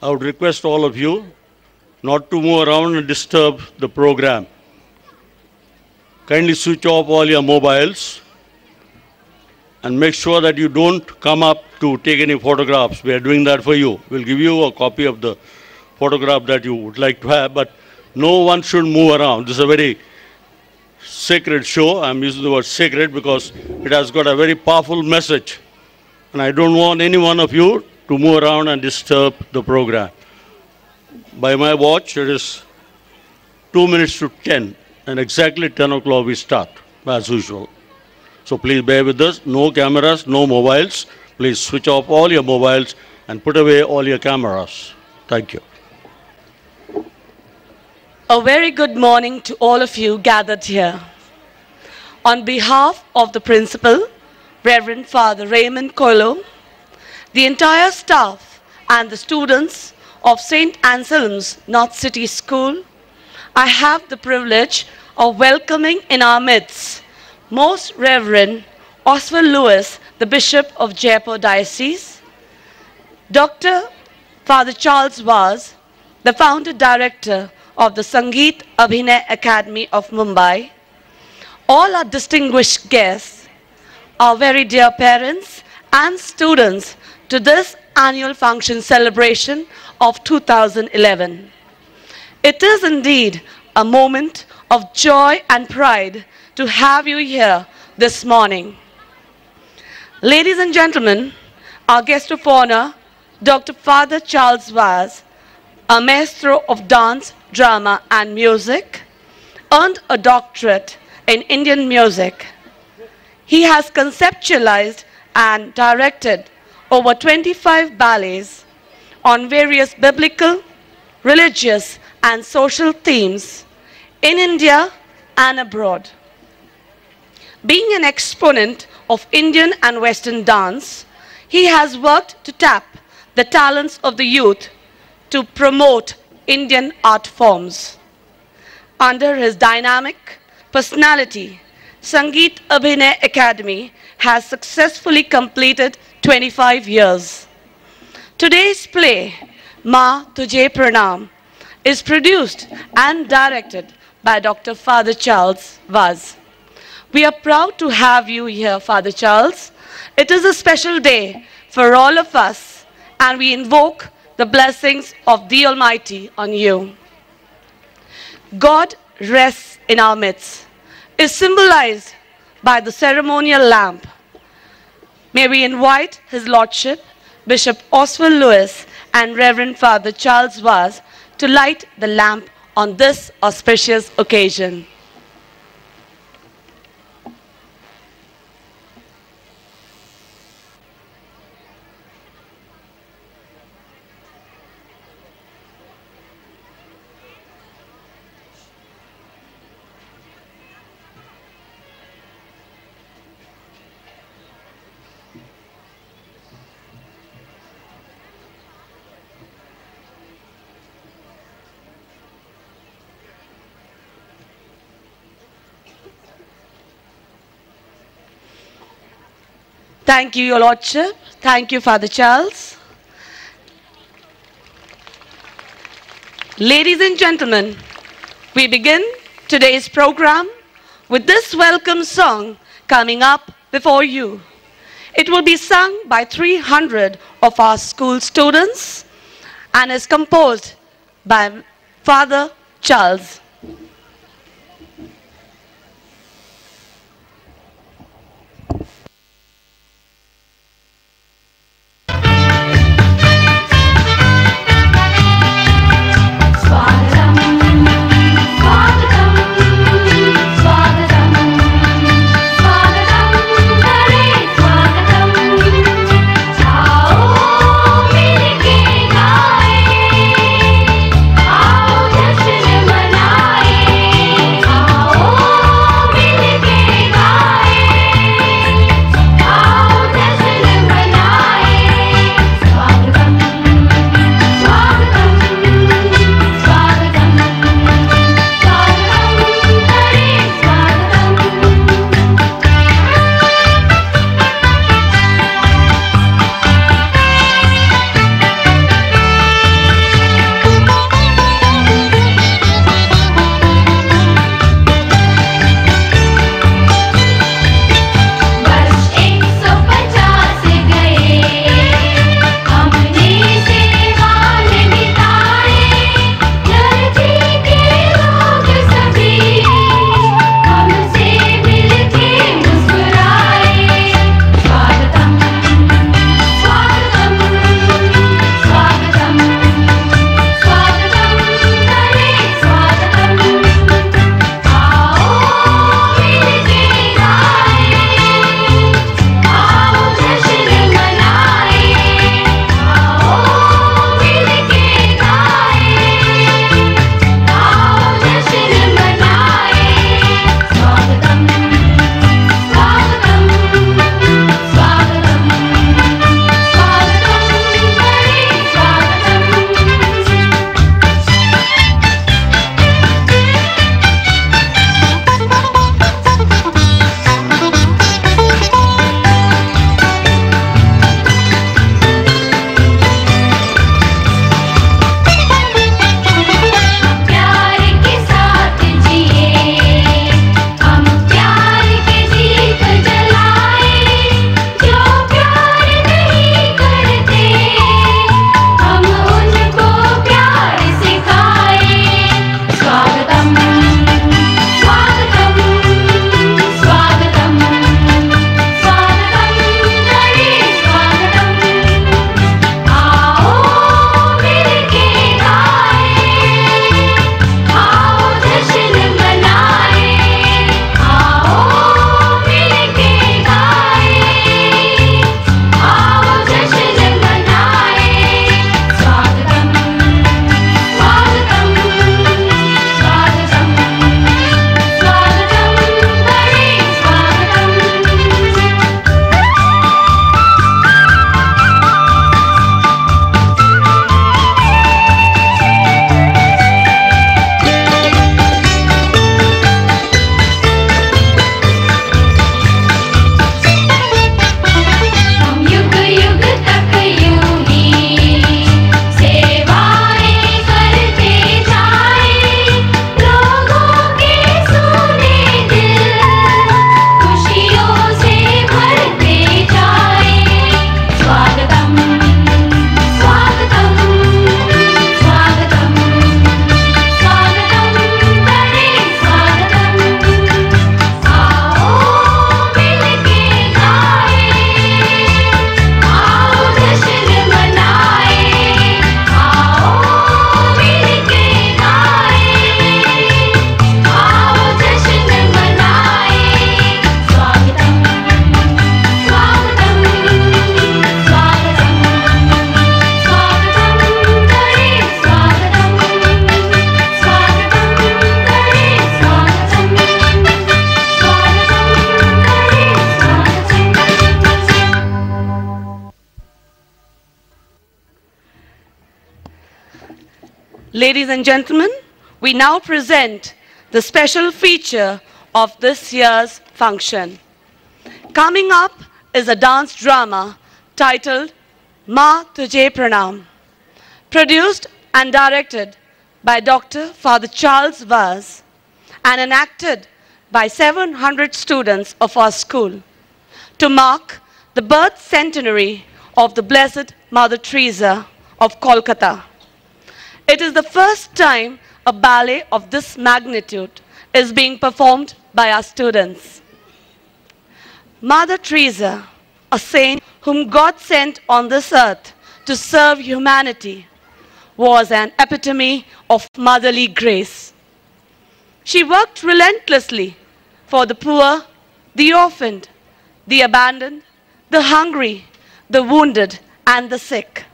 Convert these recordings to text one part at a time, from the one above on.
I would request all of you not to move around and disturb the program. Kindly switch off all your mobiles and make sure that you don't come up to take any photographs. We are doing that for you. We'll give you a copy of the photograph that you would like to have, but no one should move around. This is a very sacred show. I'm using the word sacred because it has got a very powerful message. And I don't want any one of you to move around and disturb the program. By my watch, it is 2 minutes to 10, and exactly 10 o'clock we start, as usual. So please bear with us. No cameras, no mobiles. Please switch off all your mobiles and put away all your cameras. Thank you. A very good morning to all of you gathered here. On behalf of the principal, Reverend Father Raymond Coelho, the entire staff and the students of St. Anselm's North City School, I have the privilege of welcoming in our midst Most Reverend Oswald Lewis, the Bishop of Jaipur Diocese, Dr. Father Charles Vaz, the founder director of the Sangeet Abhinay Academy of Mumbai, all our distinguished guests, our very dear parents and students to this annual function celebration of 2011. It is indeed a moment of joy and pride to have you here this morning. Ladies and gentlemen, our guest of honor, Dr. Father Charles Vaz, a maestro of dance, drama and music, earned a doctorate in Indian music. He has conceptualized and directed over 25 ballets on various biblical, religious and social themes in India and abroad. Being an exponent of Indian and Western dance, he has worked to tap the talents of the youth to promote Indian art forms. Under his dynamic personality, Sangeet Abhinay Academy has successfully completed 25 years. Today's play, Ma Tujhe Pranam, is produced and directed by Dr. Father Charles Vaz. We are proud to have you here, Father Charles. It is a special day for all of us, and we invoke the blessings of the Almighty on you. God rests in our midst is symbolized by the ceremonial lamp. May we invite His Lordship, Bishop Oswald Lewis and Reverend Father Charles Vaz to light the lamp on this auspicious occasion. Thank you, Your Lordship. Thank you, Father Charles. Ladies and gentlemen, we begin today's program with this welcome song coming up before you. It will be sung by 300 of our school students and is composed by Father Charles. आओ जश्न मनाएं। Ladies and gentlemen, we now present the special feature of this year's function. Coming up is a dance drama titled Maa Tujhe Pranam, produced and directed by Dr. Father Charles Vaz and enacted by 700 students of our school to mark the birth centenary of the Blessed Mother Teresa of Kolkata. It is the first time a ballet of this magnitude is being performed by our students. Mother Teresa, a saint whom God sent on this earth to serve humanity, was an epitome of motherly grace. She worked relentlessly for the poor, the orphaned, the abandoned, the hungry, the wounded, and the sick.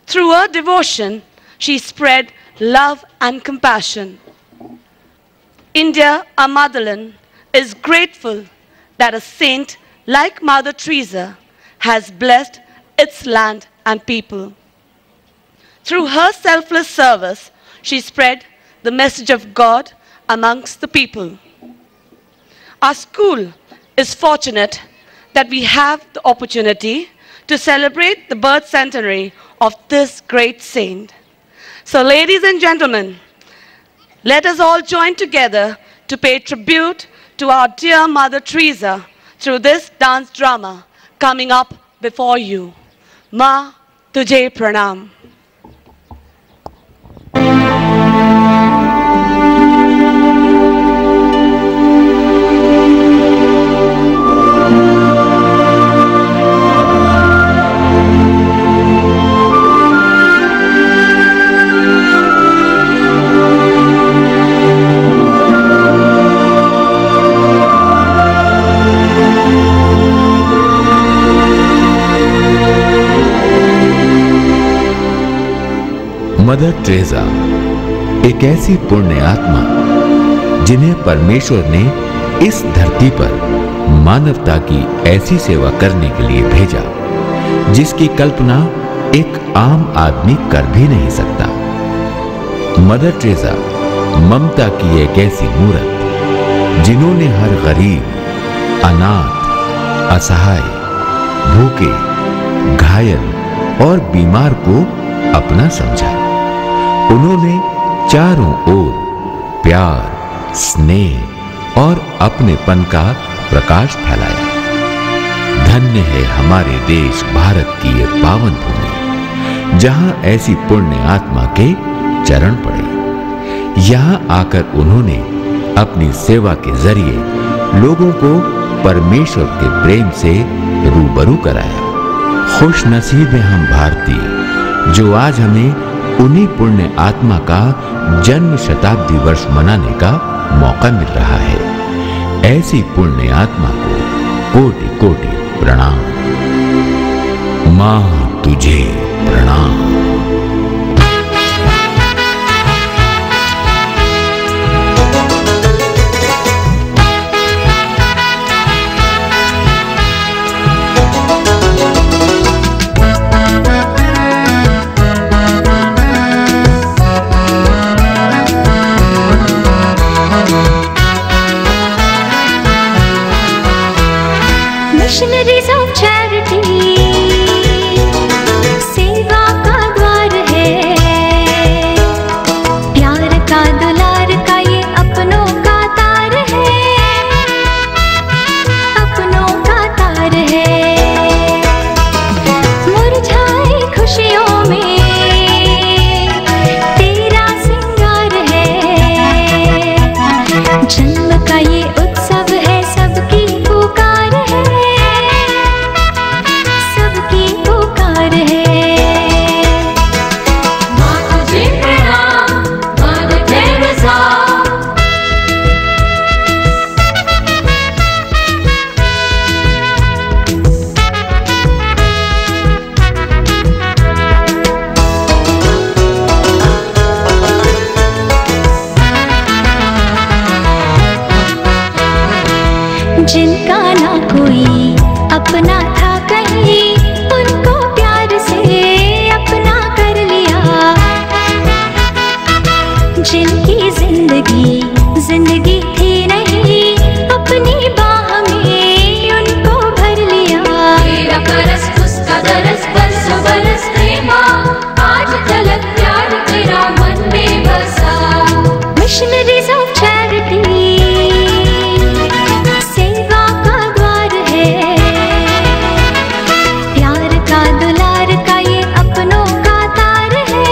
Through her devotion, she spread love and compassion. India, our motherland, is grateful that a saint like Mother Teresa has blessed its land and people. Through her selfless service, she spread the message of God amongst the people. Our school is fortunate that we have the opportunity to celebrate the birth centenary of this great saint. So, ladies and gentlemen, let us all join together to pay tribute to our dear Mother Teresa through this dance drama coming up before you. Maa Tujhe Pranam. Mother Teresa एक ऐसी पुण्य आत्मा जिन्हें परमेश्वर ने इस धरती पर मानवता की ऐसी सेवा करने के लिए भेजा जिसकी कल्पना एक आम आदमी कर भी नहीं सकता। मदर टेरेसा ममता की एक ऐसी मूर्त जिन्होंने हर गरीब, अनाथ, असहाय, भूखे, घायल और बीमार को अपना समझा। उन्होंने चारों ओर प्यार, स्नेह और अपनेपन का प्रकाश फैलाया। धन्य है हमारे देश भारत की ये पावन भूमि जहां ऐसी पुण्य आत्मा के चरण पड़े। यहां आकर उन्होंने अपनी सेवा के जरिए लोगों को परमेश्वर के प्रेम से रूबरू कराया। खुश नसीब हैं हम भारतीय जो आज हमें उन्हीं पुण्य आत्मा का जन्म शताब्दी वर्ष मनाने का मौका मिल रहा है। ऐसी पुण्य आत्मा को कोटि कोटि प्रणाम। मां तुझे प्रणाम। Missionaries of charity, सेवा का द्वार है, प्यार का दुलार का ये अपनों का तार है, अपनों का तार है। मुरझाए खुशियों में तेरा सिंगार है, जन्म का ये उत्सव है, सबकी पुकार है, जिनका ना कोई अपना था कहीं, उनको प्यार से अपना कर लिया। जिनकी जिंदगी थी नहीं, अपनी बाह में उनको भर लिया। तेरा परस उसका दरस, बरसों बरस प्रेमा, आज झलक प्यार तेरा मन में बसा। मिशनरीज ऑफ चैरिटी सेवा का द्वार है, प्यार का दुलार का ये अपनों का तार है,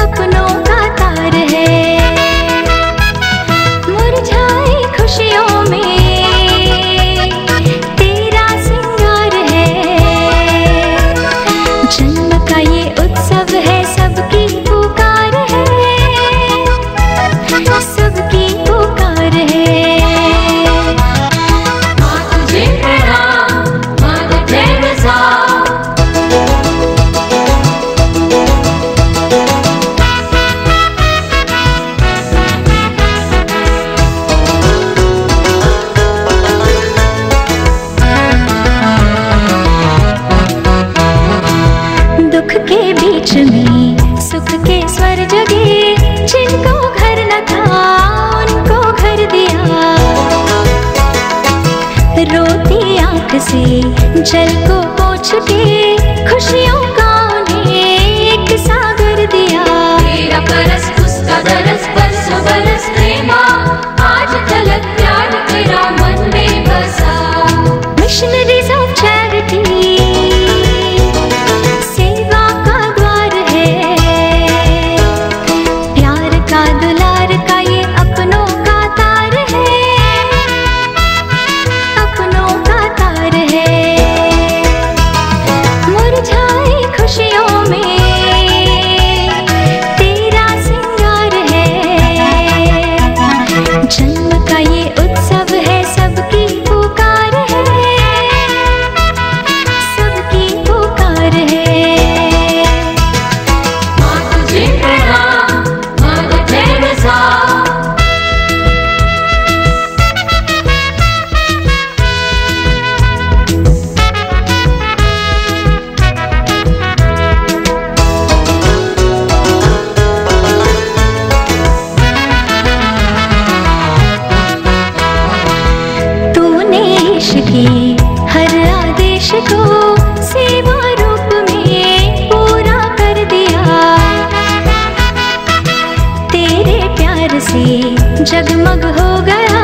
अपनों का तार है। मुरझाई खुशियों में तेरा सिंगार है, जन्म का ये उत्सव है, सबकी पुकार है, सबकी पुकार है। माँ तुझे प्रणाम, मदर टेरेसा। दुख के बीच में सुख के स्वर जगे, जिनको घर न था उनको घर दिया। रोती आंख से जल को पोंछ के, खुशियों का उन्हें एक सागर दिया। तेरा परस उसका दरस, बरसों बरस प्रेमा, आज झलक प्यार तेरा मन में बसा। मिशनरीज ऑफ चैरिटी सेवा का द्वार है, प्यार का दुलार का ये अपनों का तार है, अपनों का तार है। मुरझाई खुशियों में तेरा सिंगार है, जन्म का ये उत्सव है, सबकी पुकार है, सबकी पुकार है। माँ तुझे प्रणाम, मदर टेरेसा। तूने इश्क की हर आदेश को सेवा रूप में पूरा कर दिया। तेरे प्यार से जगमग हो गया,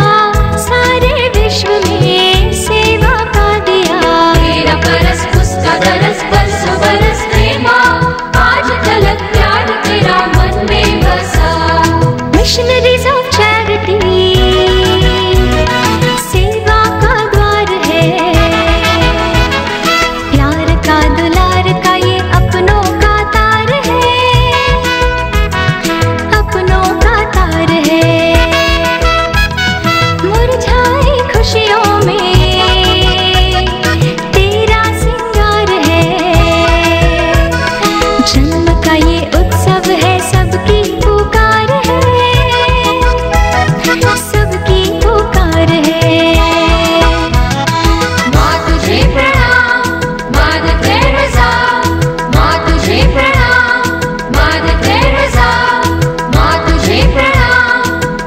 सारे विश्व में सेवा का दिया। तेरा परस उसका दरस, बरसों बरस प्रेमा, आज झलक प्यार तेरा मन में बसा। मिशनरीज ऑफ चैरिटी सेवा का द्वार है, प्यार का दुलार का ये अपनों का तार है, अपनों का तार है। मुरझाई खुशियों में तेरा सिंगार है, जन्म का ये उत्सव है, सबकी पुकार है, सबकी पुकार है। माँ तुझे प्रणाम, मदर टेरेसा। माँ तुझे प्रणाम, मदर टेरेसा। माँ तुझे प्रणाम,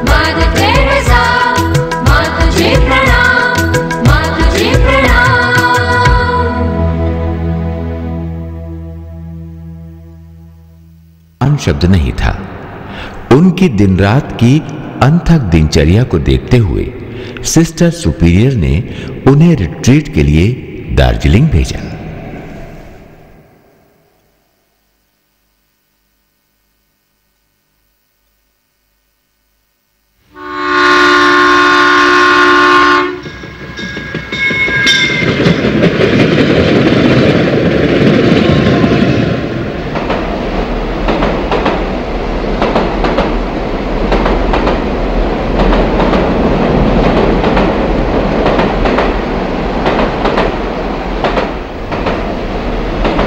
मदर टेरेसा। माँ तुझे प्रणाम, माँ तुझे प्रणाम। आन शब्द नहीं था। उनकी दिन रात की अनथक दिनचर्या को देखते हुए सिस्टर सुपीरियर ने उन्हें रिट्रीट के लिए दार्जिलिंग भेजा।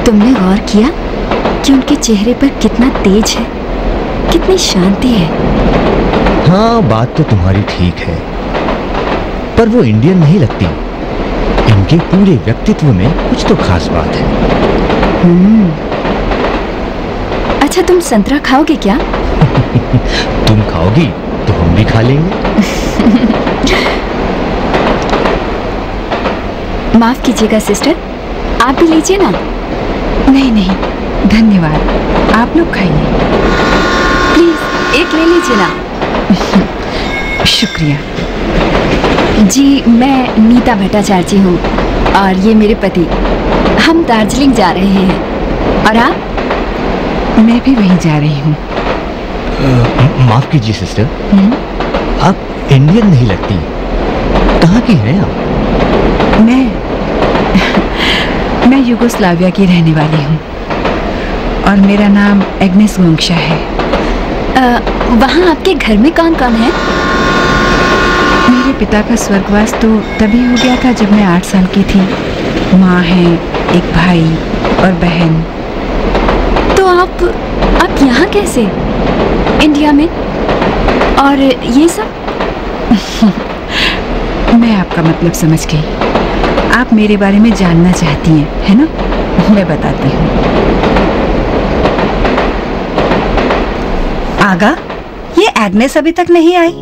तुमने गौर किया कि उनके चेहरे पर कितना तेज है, कितनी शांति है। हाँ, बात तो तुम्हारी ठीक है, पर वो इंडियन नहीं लगती। इनके पूरे व्यक्तित्व में कुछ तो खास बात है। अच्छा तुम संतरा खाओगे क्या? तुम खाओगी तो हम भी खा लेंगे। माफ कीजिएगा सिस्टर, आप भी लीजिए ना। नहीं नहीं धन्यवाद, आप लोग खाइए। प्लीज एक ले लीजिए ना। शुक्रिया। जी मैं नीता भट्टाचार्य हूँ और ये मेरे पति। हम दार्जिलिंग जा रहे हैं। और आप? मैं भी वहीं जा रही हूँ। माफ कीजिए सिस्टर, आप इंडियन नहीं लगती। कहाँ की हैं आप? मैं युगोस्लाविया की रहने वाली हूँ और मेरा नाम एग्नेस गोंगशा है। वहाँ आपके घर में कौन कौन है? मेरे पिता का स्वर्गवास तो तभी हो गया था जब मैं 8 साल की थी। माँ है, एक भाई और बहन। तो आप यहाँ कैसे? इंडिया में? और ये सब? मैं आपका मतलब समझ गई। आप मेरे बारे में जानना चाहती हैं, है ना? मैं बताती हूँ। आगा, ये एग्नेस अभी तक नहीं आई।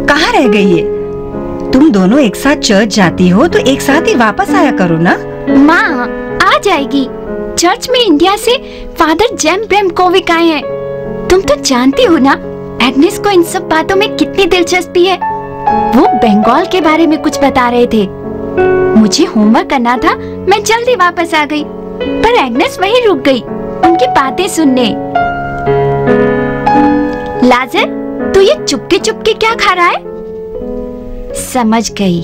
कहाँ रह गई है? तुम दोनों एक साथ चर्च जाती हो तो एक साथ ही वापस आया करो ना। माँ आ जाएगी। चर्च में इंडिया से फादर जेम ब्रेमकोविक आए हैं। तुम तो जानती हो ना एग्नेस को इन सब बातों में कितनी दिलचस्पी है। वो बंगाल के बारे में कुछ बता रहे थे। मुझे होमवर्क करना था, मैं जल्दी वापस आ गई, पर एग्नेस वहीं रुक गई उनकी बातें सुनने। लाजर, तू ये चुपके चुपके क्या खा रहा है? समझ गई।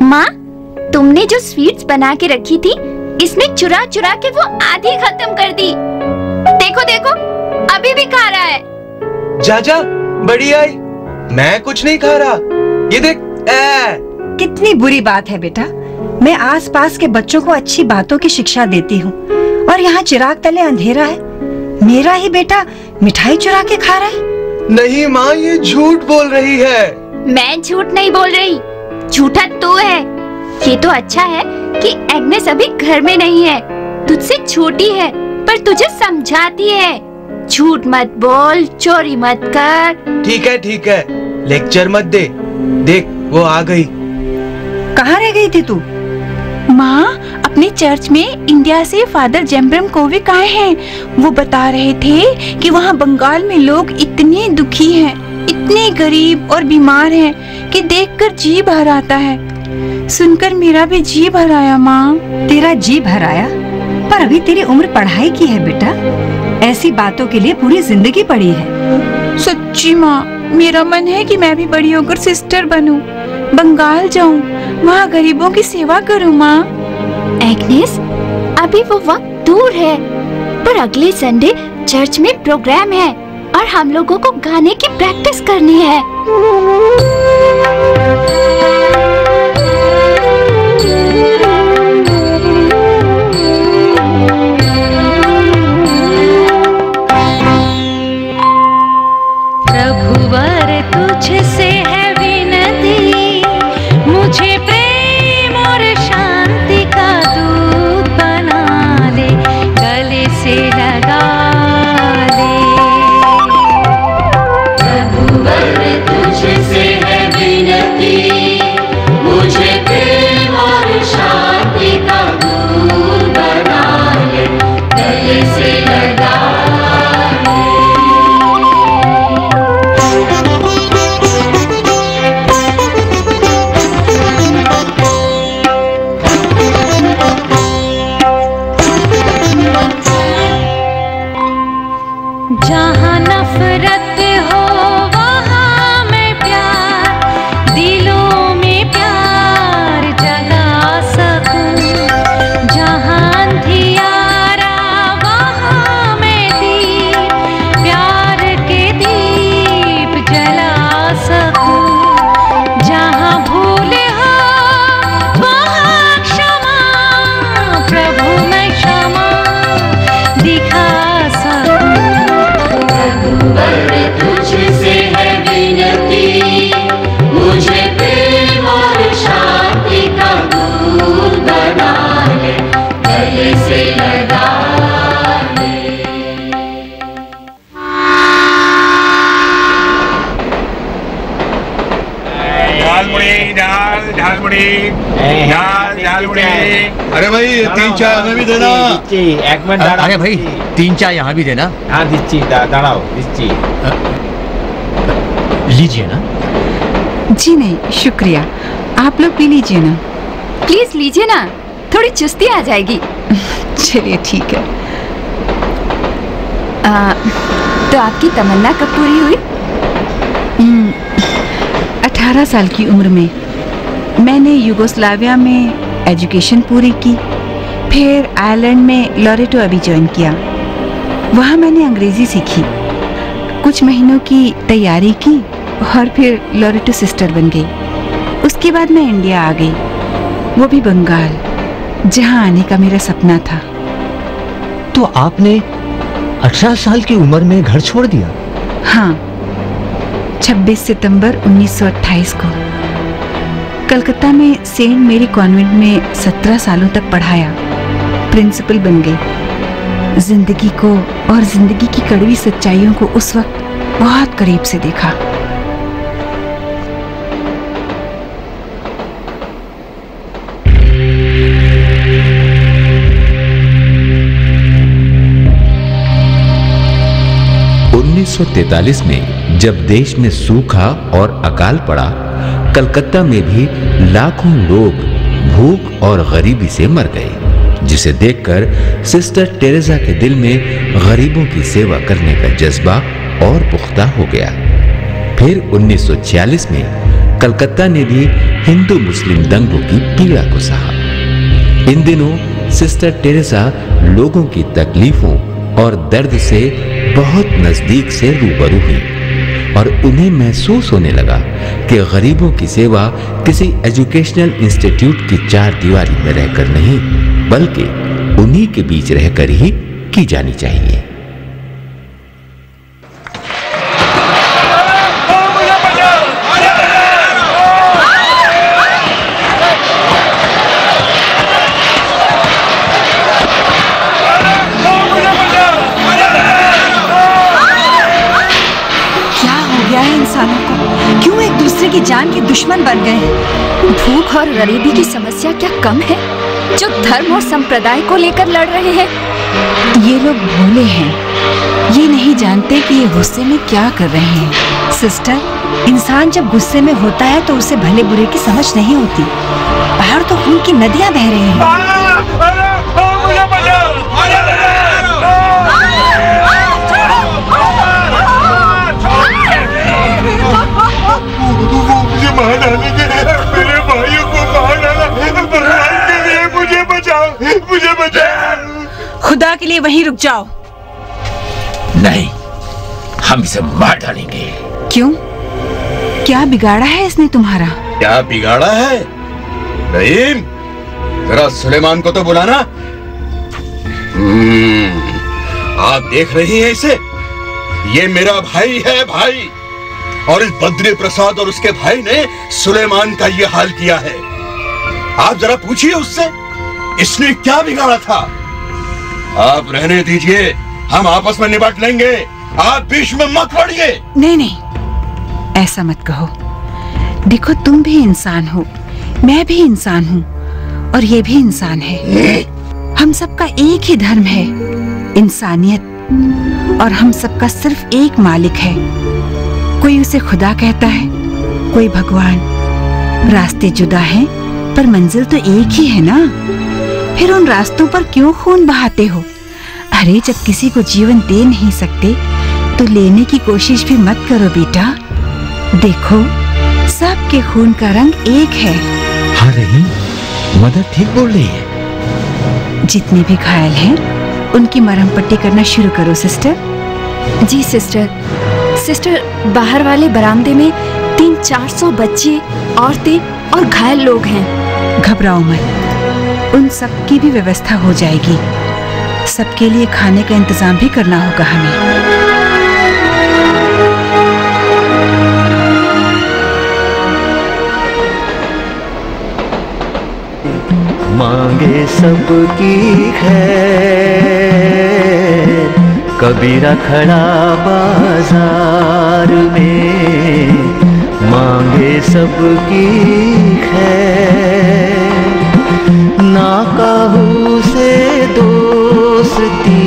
माँ, तुमने जो स्वीट्स बना के रखी थी, इसने चुरा चुरा के वो आधी खत्म कर दी। देखो देखो, अभी भी खा रहा है। जाजा, बड़ी आई, मैं कुछ नहीं खा रहा। ये देख। कितनी बुरी बात है बेटा। मैं आसपास के बच्चों को अच्छी बातों की शिक्षा देती हूँ और यहाँ चिराग तले अंधेरा है। मेरा ही बेटा मिठाई चुरा के खा रहा है। नहीं माँ, ये झूठ बोल रही है। मैं झूठ नहीं बोल रही, झूठा तू है। ये तो अच्छा है कि एग्नेस अभी घर में नहीं है, तुझसे छोटी है पर तुझे समझाती है। झूठ मत बोल, चोरी मत कर। ठीक है, लेक्चर मत दे। देख वो आ गई। कहाँ रह गई थी तू? माँ, अपने चर्च में इंडिया से फादर जेम ब्रेमकोविक आए हैं। वो बता रहे थे कि वहाँ बंगाल में लोग इतने दुखी हैं, इतने गरीब और बीमार हैं कि देखकर जी भर आता है। सुनकर मेरा भी जी भर आया। माँ, तेरा जी भर आया? पर अभी तेरी उम्र पढ़ाई की है बेटा। ऐसी बातों के लिए पूरी जिंदगी पड़ी है। सच्ची माँ, मेरा मन है कि मैं भी बड़ी होकर सिस्टर बनूं, बंगाल जाऊं, वहाँ गरीबों की सेवा करूं। माँ, एग्नेस, अभी वो वक्त दूर है, पर अगले संडे चर्च में प्रोग्राम है और हम लोगों को गाने की प्रैक्टिस करनी है। प्रभुवर तुझसे है विनती, मुझे प्रेम और शांति का दूत बना ले, गले से लगा ले। प्रभुवर तुझसे है विनती, मुझे प्रेम और शांति का दूत बना ले, गले से लगा ले। जहाँ नफरत हो वहाँ मैं प्यार, दिलों में प्यार जगा सकूं। जहाँ अंधियारा वहाँ मैं दीप, प्यार के दीप जला सकूं। जहाँ भूल हो वहाँ क्षमा, प्रभु मैं क्षमा दिखा सकूं। प्रभुवर तुझसे है विनती, मुझे प्रेम और शांति का दूत बना ले, गले से लगा ले। झालमुड़ी, झालमुड़ी, झालमुड़ी। अरे भाई 3 चाय हमें भी देना। अरे भाई 3 चाय यहाँ भी देना। हाँ दिच्छी, दाड़ाओ दिच्छी। लीजिए ना। जी नहीं शुक्रिया, आप लोग पी लीजिए ना। प्लीज लीजिए ना, थोड़ी चुस्ती आ जाएगी। चलिए ठीक है। तो आपकी तमन्ना कब पूरी हुई? 18 साल की उम्र में मैंने युगोस्लाविया में एजुकेशन पूरी की, फिर आयरलैंड में लोरेटो अभी ज्वाइन किया। वहाँ मैंने अंग्रेजी सीखी, कुछ महीनों की तैयारी की और फिर लोरेटो सिस्टर बन गई। उसके बाद मैं इंडिया आ गई, वो भी बंगाल, जहाँ आने का मेरा सपना था। तो आपने 18 साल की उम्र में घर छोड़ दिया? हाँ, 26 सितंबर 1928 को कलकत्ता में सेंट मेरी कॉन्वेंट में 17 सालों तक पढ़ाया, प्रिंसिपल बन गई। जिंदगी को और जिंदगी की कड़वी सच्चाइयों को उस वक्त बहुत करीब से देखा। उन्नीस 1943 में जब देश में सूखा और अकाल पड़ा, कलकत्ता में भी लाखों लोग भूख और गरीबी से मर गए, जिसे देखकर सिस्टर टेरेसा के दिल में गरीबों की सेवा करने का जज्बा और पुख्ता हो गया। फिर 1946 में कलकत्ता ने भी हिंदू मुस्लिम दंगों की पीड़ा को सहा। इन दिनों सिस्टर टेरेसा लोगों की तकलीफों और दर्द से बहुत नजदीक से रूबरू हुई और उन्हें महसूस होने लगा कि गरीबों की सेवा किसी एजुकेशनल इंस्टीट्यूट की 4 दीवारी में रहकर नहीं, बल्कि उन्हीं के बीच रहकर ही की जानी चाहिए। क्यों एक दूसरे की जान के दुश्मन बन गए हैं? भूख और गरीबी की समस्या क्या कम है जो धर्म और संप्रदाय को लेकर लड़ रहे हैं? ये लोग भोले हैं, ये नहीं जानते कि ये गुस्से में क्या कर रहे हैं। सिस्टर, इंसान जब गुस्से में होता है तो उसे भले बुरे की समझ नहीं होती। बाहर तो खून की नदियां बह रही हैं। मुझे मार डालेंगे, मेरे भाइयों को मार डाला, भगवान के लिए मुझे बचाओ, मुझे बचाओ। खुदा के लिए वहीं रुक जाओ। नहीं, हम इसे मार डालेंगे। क्यों? क्या बिगाड़ा है इसने तुम्हारा? क्या बिगाड़ा है? रहीम, जरा सुलेमान को तो बुलाना। आप देख रही हैं इसे? ये मेरा भाई है, भाई। और इस बद्री प्रसाद और उसके भाई ने सुलेमान का ये हाल किया है। आप जरा पूछिए उससे, इसने क्या बिगाड़ा था? आप रहने दीजिए, हम आपस में निपट लेंगे। आप बीच में मत पड़िए। नहीं नहीं, ऐसा मत कहो। देखो, तुम भी इंसान हो, मैं भी इंसान हूँ और ये भी इंसान है। हम सबका एक ही धर्म है, इंसानियत। और हम सबका सिर्फ एक मालिक है। कोई उसे खुदा कहता है, कोई भगवान। रास्ते जुदा हैं, पर मंजिल तो एक ही है ना। फिर उन रास्तों पर क्यों खून बहाते हो? अरे, जब किसी को जीवन दे नहीं सकते तो लेने की कोशिश भी मत करो बेटा। देखो, सबके खून का रंग एक है। हाँ रहीम, मदर ठीक बोल रही है। जितने भी घायल हैं, उनकी मरहम पट्टी करना शुरू करो सिस्टर। जी सिस्टर। सिस्टर, बाहर वाले बरामदे में 300-400 बच्चे, औरतें और घायल लोग हैं। घबराओ मत, उन सब की भी व्यवस्था हो जाएगी। सबके लिए खाने का इंतजाम भी करना होगा हमें। मांगे सबकी खैर, कबीरा खड़ा बाजार में। मांगे सबकी खैर, ना काहू से दोस्ती,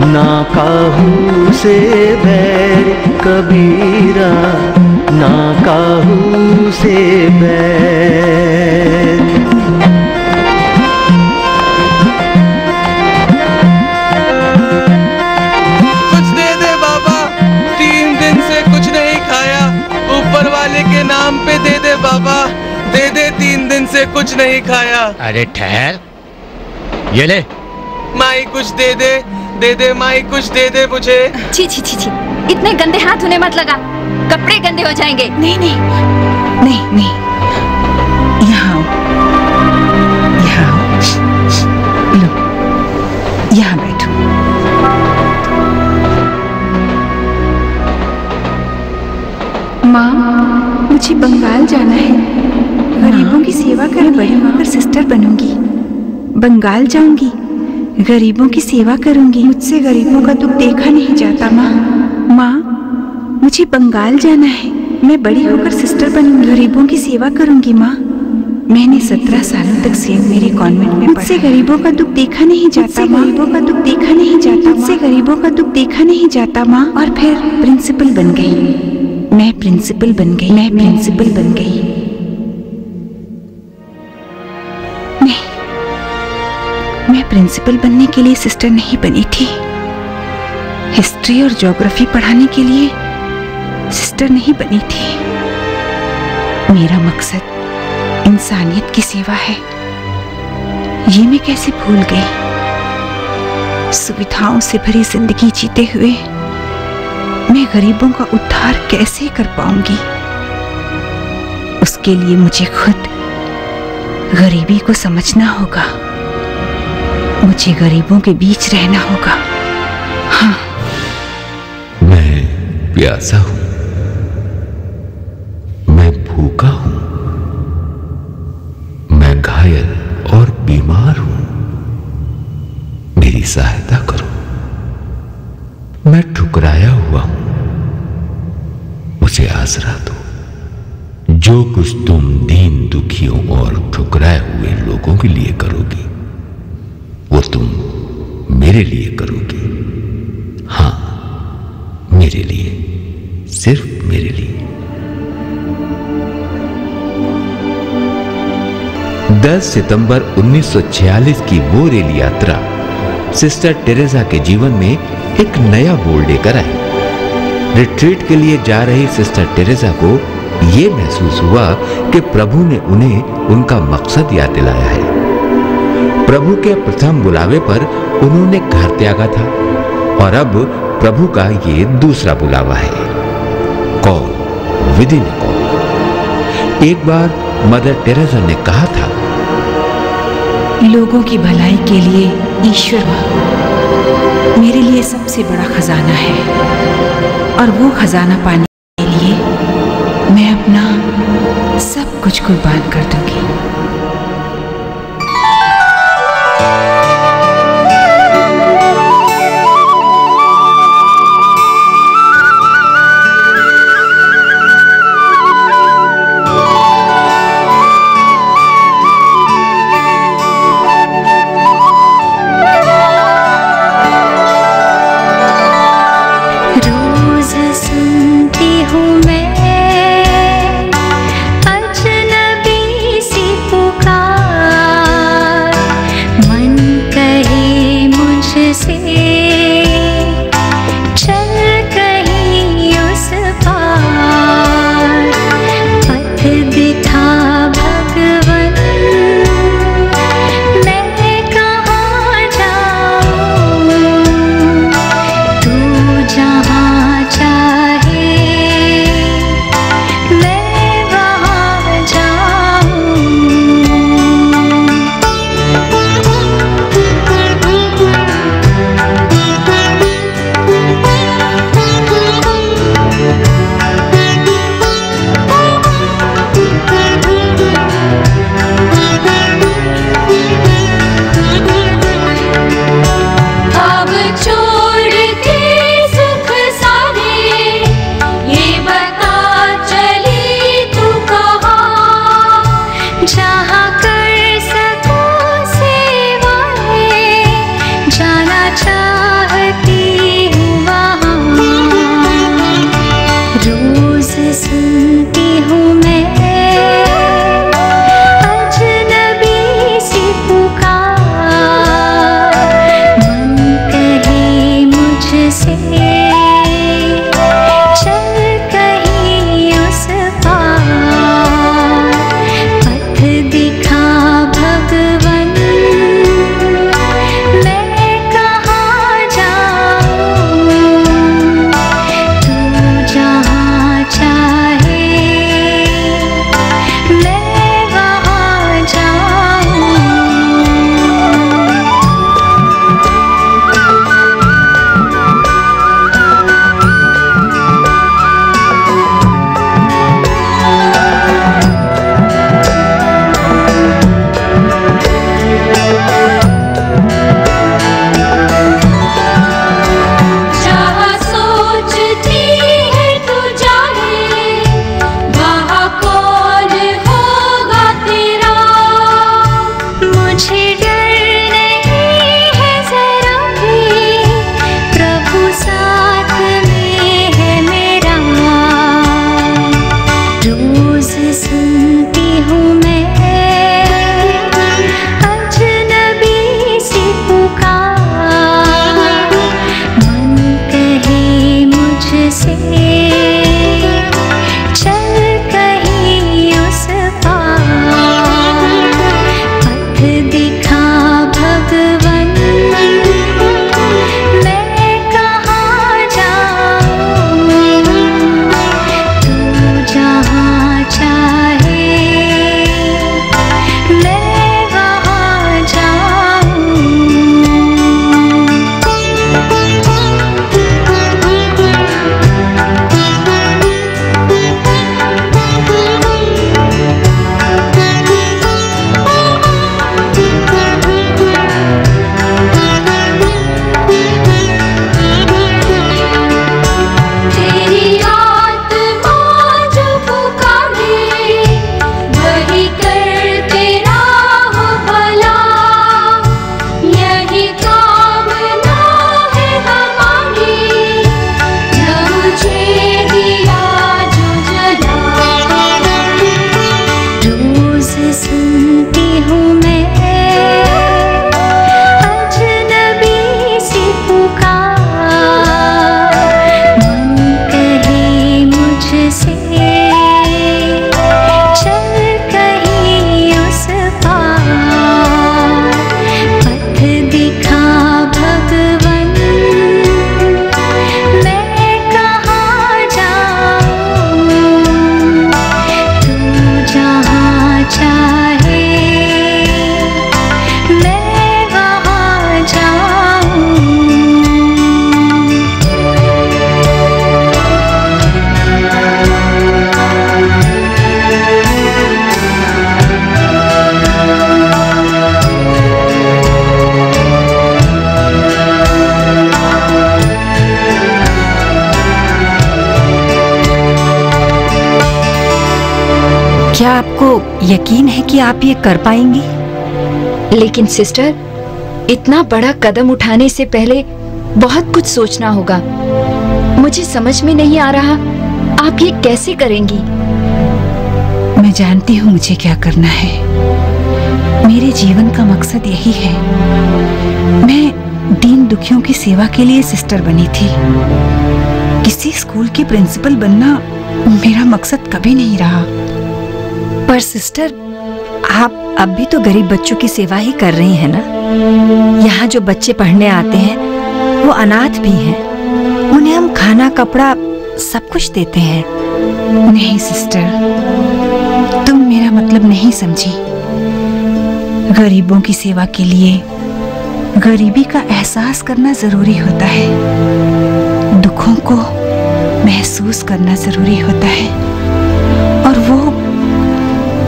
ना काहू से बैर कबीरा, ना काहू से बैर। कुछ दे दे बाबा, 3 दिन से कुछ नहीं खाया, ऊपर वाले के नाम पे दे दे बाबा, दे दे, 3 दिन से कुछ नहीं खाया। अरे ठहर, ये ले। माई कुछ दे दे, दे दे माई कुछ दे दे मुझे। छी छी छी छी, इतने गंदे हाथ उन्हें मत लगा, कपड़े गंदे हो जाएंगे। नहीं नहीं नहीं नहीं, यहाँ आओ, यहाँ आओ, लो यहाँ बैठो। माँ, मुझे बंगाल जाना है, गरीबों की सेवा कर, बड़ी माँ पर सिस्टर बनूंगी। बंगाल जाऊंगी, गरीबों की सेवा करूंगी। मुझसे गरीबों का दुख देखा नहीं जाता माँ। माँ, मुझे बंगाल जाना है, मैं बड़ी होकर सिस्टर बनूंगी, गरीबों की सेवा करूंगी। माँ, मैंने 17 सालों तक सेंट मेरी कॉन्वेंट में मुझसे गरीबों का दुख देखा नहीं जाता, गरीबों का दुख देखा नहीं जाता, मुझसे गरीबों का दुख देखा नहीं जाता माँ। और फिर प्रिंसिपल बन गई, मैं प्रिंसिपल बन गई, मैं प्रिंसिपल बन गई। नहीं, मैं प्रिंसिपल बनने के लिए सिस्टर नहीं बनी थी, हिस्ट्री और ज्योग्राफी पढ़ाने के लिए सिस्टर नहीं बनी थी। मेरा मकसद इंसानियत की सेवा है, ये मैं कैसे भूल गई। सुविधाओं से भरी जिंदगी जीते हुए मैं गरीबों का उद्धार कैसे कर पाऊंगी? उसके लिए मुझे खुद गरीबी को समझना होगा, मुझे गरीबों के बीच रहना होगा। हाँ, मैं प्यासा हूं, मैं भूखा हूं, मैं घायल और बीमार हूं, मेरी सहायता करो। मैं ठुकराया हुआ हूं, मुझे आसरा दो। जो कुछ तुम दीन दुखियों और ठुकराए हुए लोगों के लिए करोगी, वो तुम मेरे लिए करोगी। हां, मेरे लिए, सिर्फ मेरे लिए। 10 सितंबर 1946 की वो रेल यात्रा सिस्टर टेरेसा के जीवन में एक नया बोल लेकर आई। रिट्रीट के लिए जा रही सिस्टर टेरेसा को यह महसूस हुआ कि प्रभु ने उन्हें उनका मकसद याद दिलाया है। प्रभु के प्रथम बुलावे पर उन्होंने घर त्यागा था और अब प्रभु का ये दूसरा बुलावा है। Call with in call. एक बार मदर टेरेसा ने कहा था, लोगों की भलाई के लिए ईश्वर मेरे लिए सबसे बड़ा खजाना है, और वो खजाना पाने के लिए मैं अपना सब कुछ कुर्बान कर दूंगी। अजनबी सी पुकार। क्या आपको यकीन है कि आप ये कर पाएंगी? लेकिन सिस्टर, इतना बड़ा कदम उठाने से पहले बहुत कुछ सोचना होगा। मुझे समझ में नहीं आ रहा आप ये कैसे करेंगी। मैं जानती हूँ मुझे क्या करना है। मेरे जीवन का मकसद यही है। मैं दीन दुखियों की सेवा के लिए सिस्टर बनी थी। किसी स्कूल की प्रिंसिपल बनना मेरा मकसद कभी नहीं रहा। पर सिस्टर, आप अब भी तो गरीब बच्चों की सेवा ही कर रही हैं ना। यहाँ जो बच्चे पढ़ने आते हैं वो अनाथ भी हैं। उन्हें हम खाना कपड़ा सब कुछ देते हैं। नहीं सिस्टर, तुम मेरा मतलब नहीं समझी। गरीबों की सेवा के लिए गरीबी का एहसास करना जरूरी होता है। दुखों को महसूस करना जरूरी होता है, और वो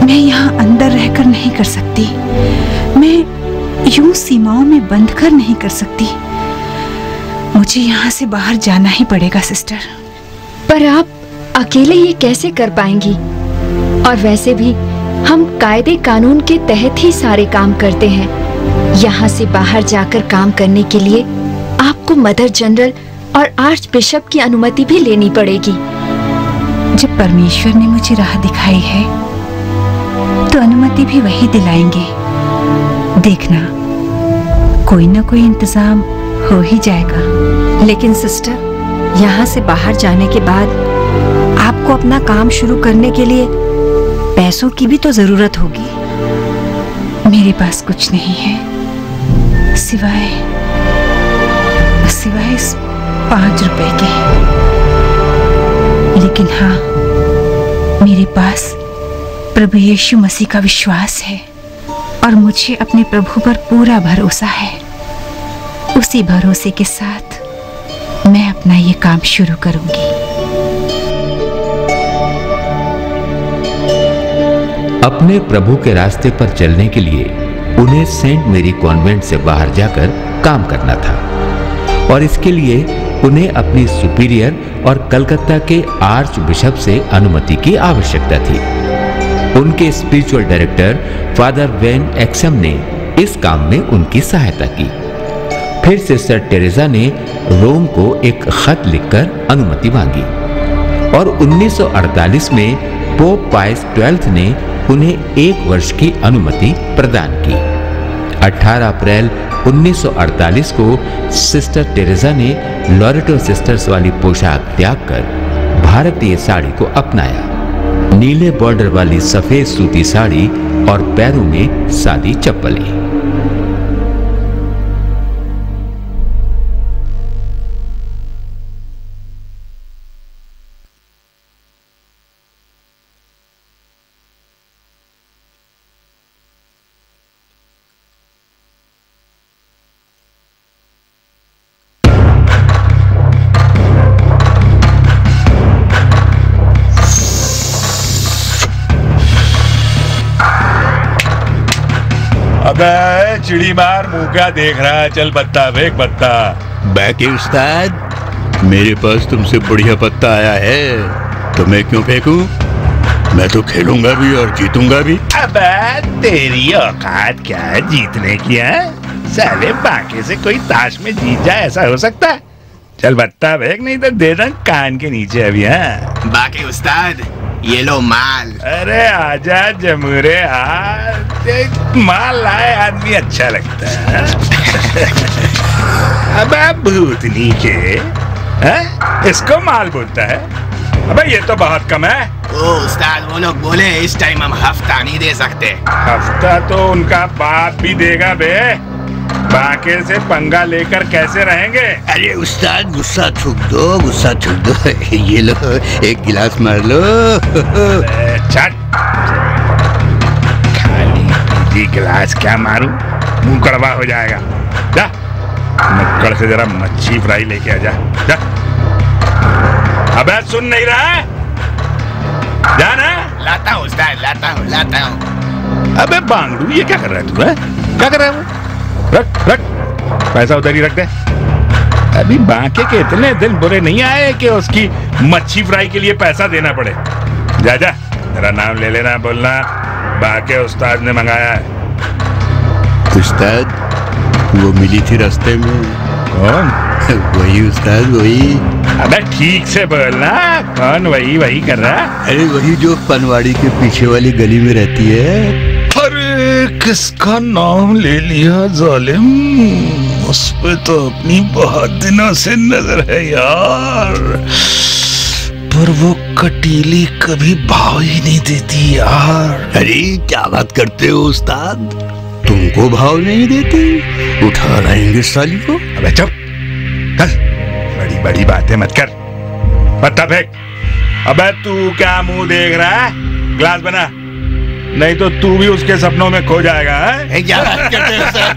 मैं यहाँ अंदर रहकर नहीं कर सकती। मैं यूं सीमाओं में बंध कर नहीं कर सकती। मुझे यहाँ से बाहर जाना ही पड़ेगा सिस्टर। पर आप अकेले ये कैसे कर पाएंगी? और वैसे भी हम कायदे कानून के तहत ही सारे काम करते हैं। यहाँ से बाहर जाकर काम करने के लिए आपको मदर जनरल और आर्च बिशप की अनुमति भी लेनी पड़ेगी। जब परमेश्वर ने मुझे राह दिखाई है तो अनुमति भी वही दिलाएंगे। देखना, कोई ना कोई इंतजाम हो ही जाएगा। लेकिन सिस्टर, यहाँ से बाहर जाने के बाद आपको अपना काम शुरू करने के लिए पैसों की भी तो जरूरत होगी। मेरे पास कुछ नहीं है सिवाय इस 5 रुपए के। लेकिन हाँ, मेरे पास प्रभु यीशु मसीह का विश्वास है और मुझे अपने प्रभु पर पूरा भरोसा है। उसी भरोसे के साथ मैं अपना ये काम शुरू करूंगी। अपने प्रभु के रास्ते पर चलने के लिए उन्हें सेंट मेरी कॉन्वेंट से बाहर जाकर काम करना था, और इसके लिए उन्हें अपनी सुपीरियर और कलकत्ता के आर्च बिशप से अनुमति की आवश्यकता थी। उनके स्पिरिचुअल डायरेक्टर फादर वेन एक्सम ने इस काम में उनकी सहायता की। फिर सिस्टर टेरेसा ने रोम को एक खत लिखकर अनुमति मांगी, और 1948 में पोप पायस 12 ने उन्हें 1 वर्ष की अनुमति प्रदान की। 18 अप्रैल 1948 को सिस्टर टेरेसा ने लॉरेटो सिस्टर्स वाली पोशाक त्याग कर भारतीय साड़ी को अपनाया। नीले बॉर्डर वाली सफेद सूती साड़ी और पैरों में सादी चप्पलें। अबे चिड़ी मार, मुंह क्या देख रहा है? चल पत्ता फेंक, पत्ता। बैके उस्ताद, मेरे पास तुमसे बढ़िया पत्ता आया है तो मैं क्यों फेंकूं? मैं तो खेलूंगा भी और जीतूंगा भी। अबे तेरी औकात क्या है जीतने की? है साले बाके से कोई ताश में जीत जाए, ऐसा हो सकता है? चल पत्ता फेंक, नहीं तो दे दं कान के नीचे अभी। है बाके उस्ताद, ये लो माल। अरे आजा जमुरे, माल लाए आदमी अच्छा लगता है। अबे भूतनी के, इसको माल बोलता है? अबे ये तो बहुत कम है। ओ उस्ताद, वो लोग बोले इस टाइम हम हफ्ता नहीं दे सकते। हफ्ता तो उनका बाप भी देगा बे। बाके से पंगा लेकर कैसे रहेंगे? अरे उस्ताद, गुस्सा थूक दो, गुस्सा थूक दो। ये लो, एक गिलास मार लो। छट, खाली पीली गिलास क्या मारूं? मुंह कड़वा हो जाएगा। जा मक्कड़ से जरा मच्छी फ्राई लेके आ जा। जा। अबे सुन नहीं रहा है? जाना। लाता हूँ उस्ताद, लाता हूँ। अबे बांगड़ू, ये क्या कर रहा है तू? है क्या कर रहा है वो? रख पैसा उधर ही रख दे। अभी बाके के इतने दिन बुरे नहीं आए कि उसकी मच्छी फ्राई के लिए पैसा देना पड़े। जा जा मेरा नाम ले लेना, बोलना बाके उस्ताद ने मंगाया है। उस्ताद? वो मिली थी रास्ते में। कौन? वही उस्ताद, वही। अबे ठीक से बोलना, कौन वही कर रहा? अरे वही जो पनवाड़ी के पीछे वाली गली में रहती है। अरे किसका नाम ले लिया जालिम, उस पे तो अपनी बहुत दिनों से नजर है यार, पर वो कटीली कभी भाव ही नहीं देती यार। अरे क्या बात करते हो उस्ताद, तुमको भाव नहीं देती? उठा लाएंगे साली को। अबे चुप, चल, बड़ी बड़ी बातें मत कर, पत्ता फेंक। अबे तू क्या मुंह देख रहा है, ग्लास बना, नहीं तो तू भी उसके सपनों में खो जाएगा। है? क्या बात करते हो सर?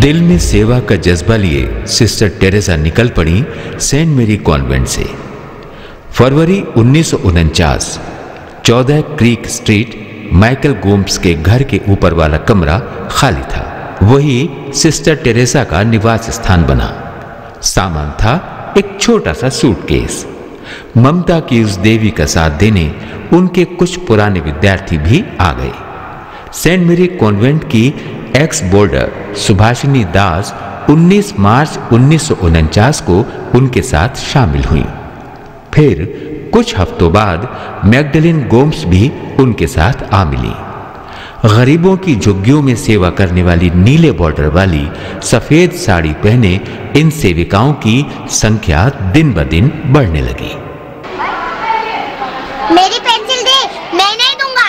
दिल में सेवा का जज्बा लिए सिस्टर टेरेसा निकल पड़ी सेंट मेरी कॉन्वेंट से। फरवरी 1949, 14 क्रीक स्ट्रीट, माइकल गोम्स के घर के ऊपर वाला कमरा खाली था। वही सिस्टर टेरेसा का निवास स्थान बना। सामान था एक छोटा सा सूटकेस। ममता की उस देवी का साथ देने उनके कुछ पुराने विद्यार्थी भी आ गए। सेंट मेरी कॉन्वेंट की एक्स बोर्डर सुभाषिनी दास 19 मार्च 1949 को उनके साथ शामिल हुई। फिर कुछ हफ्तों बाद मैगडलिन गोम्स भी उनके साथ आ मिली। गरीबों की झुग्गियों में सेवा करने वाली नीले बॉर्डर वाली सफेद साड़ी पहने इन सेविकाओं की संख्या दिन ब दिन बढ़ने लगी। मेरी पेंसिल दे, मैं नहीं दूंगा।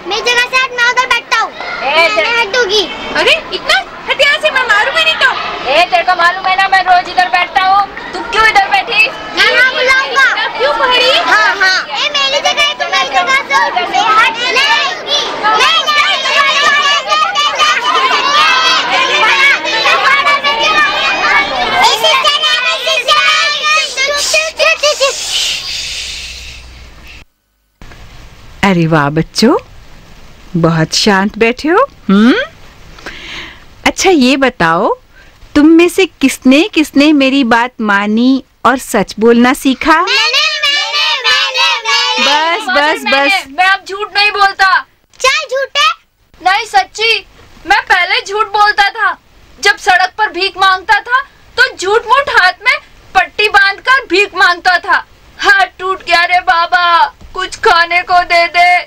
मेरी जगह से हट, मैं उधर बैठता हूँ। मैं हटूंगी। अरे इतना हट यहाँ से, मैं मारूंगी नहीं तो। तेरे को मालूम है ना मैं रोज इधर बैठता हूँ, तू क्यों इधर बैठी? मैं बुलाऊंगा। क्यों पहड़ी? हाँ हाँ, ये मेरी जगह है, तुम मेरी जगह से हट। अरे वाह बच्चों, बहुत शांत बैठे हो। अच्छा ये बताओ, तुम में से किसने किसने मेरी बात मानी और सच बोलना सीखा? बस बस बस, मैं अब झूठ नहीं बोलता। चल झूठे। नहीं सच्ची, मैं पहले झूठ बोलता था। जब सड़क पर भीख मांगता था तो झूठ मूठ हाथ में पट्टी बांधकर भीख मांगता था। हाथ टूट गया रे बाबा, कुछ खाने को दे दे।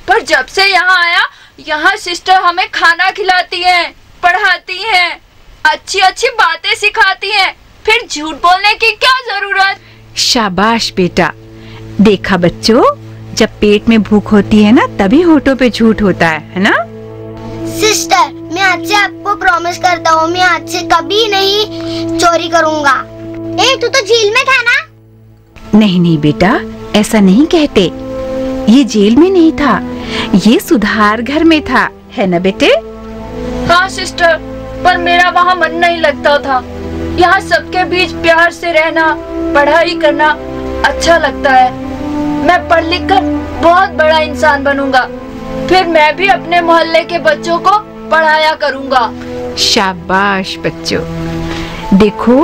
पर जब से यहाँ आया, यहाँ सिस्टर हमें खाना खिलाती हैं, पढ़ाती हैं, अच्छी अच्छी बातें सिखाती हैं, फिर झूठ बोलने की क्या जरूरत। शाबाश बेटा। देखा बच्चों, जब पेट में भूख होती है ना, तभी होठों पे झूठ होता है ना? सिस्टर, मैं आज से आपको प्रॉमिस करता हूँ, मैं आज से कभी नहीं चोरी करूँगा। तू तो जेल में था ना? नहीं नहीं बेटा, ऐसा नहीं कहते। ये जेल में नहीं था, ये सुधार घर में था, है ना बेटे? हाँ सिस्टर, पर मेरा वहाँ मन नहीं लगता था। यहाँ सबके बीच प्यार से रहना, पढ़ाई करना अच्छा लगता है। मैं पढ़ लिख कर बहुत बड़ा इंसान बनूंगा, फिर मैं भी अपने मोहल्ले के बच्चों को पढ़ाया करूंगा। शाबाश बच्चों। देखो,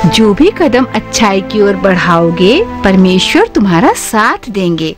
जो भी कदम अच्छाई की ओर बढ़ाओगे, परमेश्वर तुम्हारा साथ देंगे।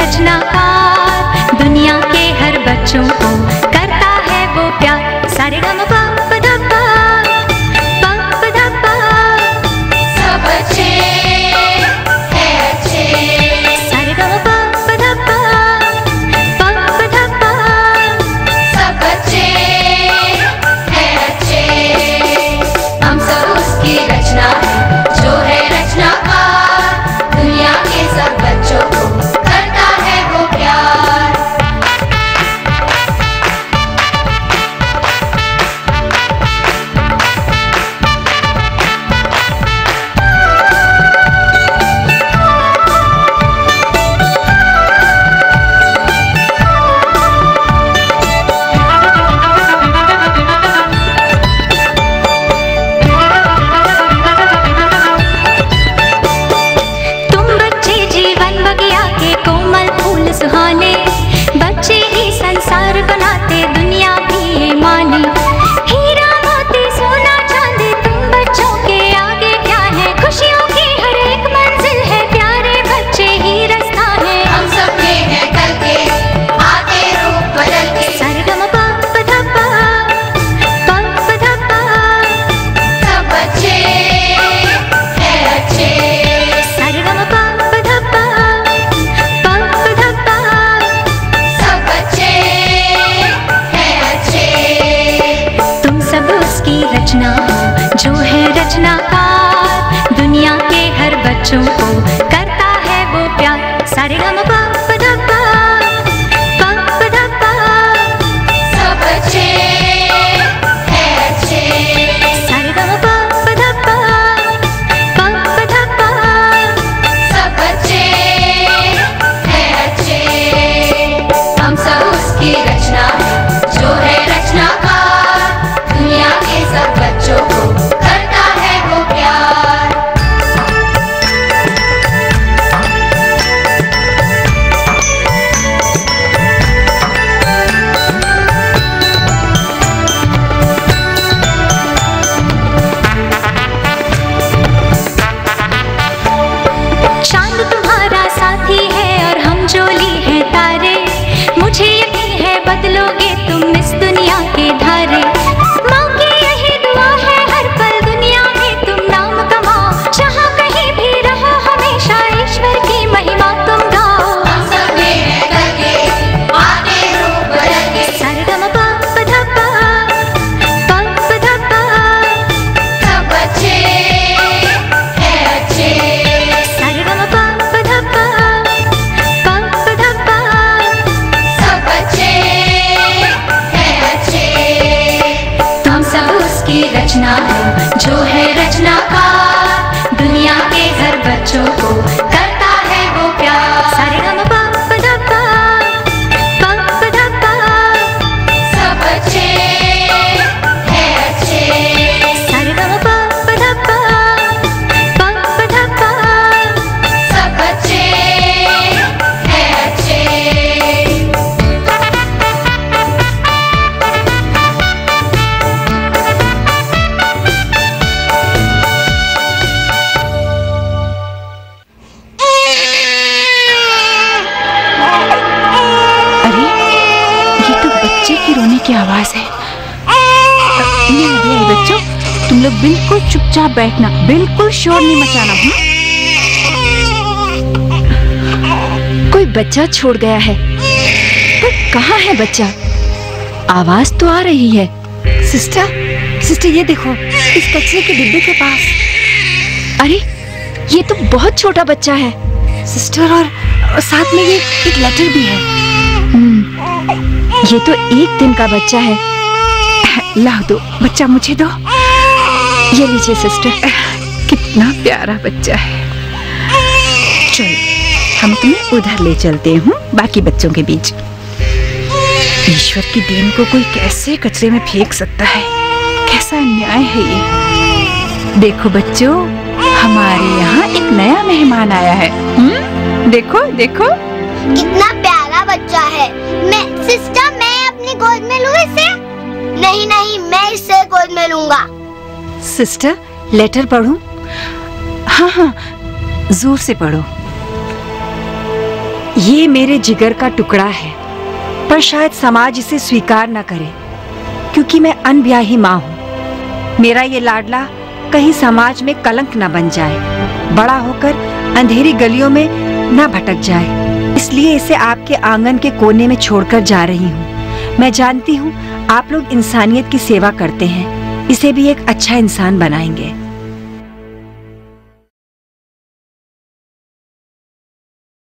रचनाकार, दुनिया के हर बच्चों को करता है वो प्यार। सारे गम पा पदा पा, पा पदा पा। सब अच्छे हैं अच्छे। सारे गम पा पदा पा, पा पदा पा। सब अच्छे हैं अच्छे। हम सब उसकी रचना है जो है रचनाकार, दुनिया के सब बच्चों को करता है वो प्यार। तुम बच्चे जीवन बगिया के कोमल फूल सुहाने, बच्चे ही संसार बनाते दुनिया भी ये माने। हीरा मोती सोना चांदी तुम बच्चों के आगे क्या है, खुशियों की हर एक मंजिल है, प्यारे बच्चे ही रास्ता है। हम सब में है कल के आते रूप बदल के। सरगम पा पधा पा, पा पधा पा। सब अच्छे हैं अच्छे। सरगम पा पधा पा, पा पधा पा। सब अच्छे हैं अच्छे। तुम सब उसकी रचना हो जो है रचनाकार, दुनिया के हर बच्चों को करता है वो प्यार। सारे गम पा पधा पा, पा पधा पा। सब अच्छे हैं अच्छे। सारे गम पा पधा पा, पा पधा पा। सब अच्छे हैं अच्छे। हम सब उसकी रचना है जो है रचनाकार, दुनिया के सब बच्चों को करता है वो प्यार। चांद तुम्हारा साथी है और हम जोली है तारे, मुझे यकीन है बदलोगे तुम इस दुनिया के धारे। माँ की यही दुआ है हर पल दुनिया में तुम नाम कमाओ, जहाँ कहीं भी रहो हमेशा ईश्वर की महिमा तुम गाओ। हम सब में है कल के आते रूप बदल के। सरगम पा पधा पा, पा पधा पा। सब अच्छे हैं अच्छे। सरगम पा पधा पा, पा पधा पा। सब अच्छे हैं अच्छे। हम सब उसकी रचना हो जो है रचनाकार, दुनिया के हर बच्चों को करता है वो प्यार। सारे गम पा पधा पा, पा पधा पा। सब अच्छे हैं अच्छे। सारे गम पा पधा पा, पा पधा पा। सब अच्छे हैं अच्छे। अरे ये तो बच्चे की रोने की आवाज है। मैं अभी आई बच्चों, तुम लोग बिल्कुल चुपचाप बैठना, बिल्कुल शोर नहीं मचाना। कोई बच्चा छोड़ गया है, पर कहाँ है बच्चा? आवाज तो आ रही है। सिस्टर, सिस्टर ये देखो इस कचरे के डिब्बे के पास। अरे ये तो बहुत छोटा बच्चा है सिस्टर, और साथ में ये एक लेटर भी है। ये तो 1 दिन का बच्चा है। लाओ दो, बच्चा मुझे दो। ये लीजिए सिस्टर। कितना प्यारा बच्चा है। चलो हम तुम्हें उधर ले चलते हैं, बाकी बच्चों के बीच। ईश्वर की देन को कोई कैसे कचरे में फेंक सकता है? कैसा अन्याय है ये। देखो बच्चों, हमारे यहाँ एक नया मेहमान आया है। देखो देखो कितना प्यारा बच्चा है। मैं सिस्टर, मैं अपनी गोद में लूँ इसे? नहीं नहीं, मैं इसे गोद में लूंगा। सिस्टर लेटर पढ़ूं? हाँ हाँ, जोर से पढ़ो। ये मेरे जिगर का टुकड़ा है, पर शायद समाज इसे स्वीकार न करे, क्योंकि मैं अनब्याही माँ हूँ। मेरा ये लाडला कहीं समाज में कलंक न बन जाए, बड़ा होकर अंधेरी गलियों में न भटक जाए। इसलिए इसे आपके आंगन के कोने में छोड़कर जा रही हूँ। मैं जानती हूँ आप लोग इंसानियत की सेवा करते हैं, इसे भी एक अच्छा इंसान बनाएंगे।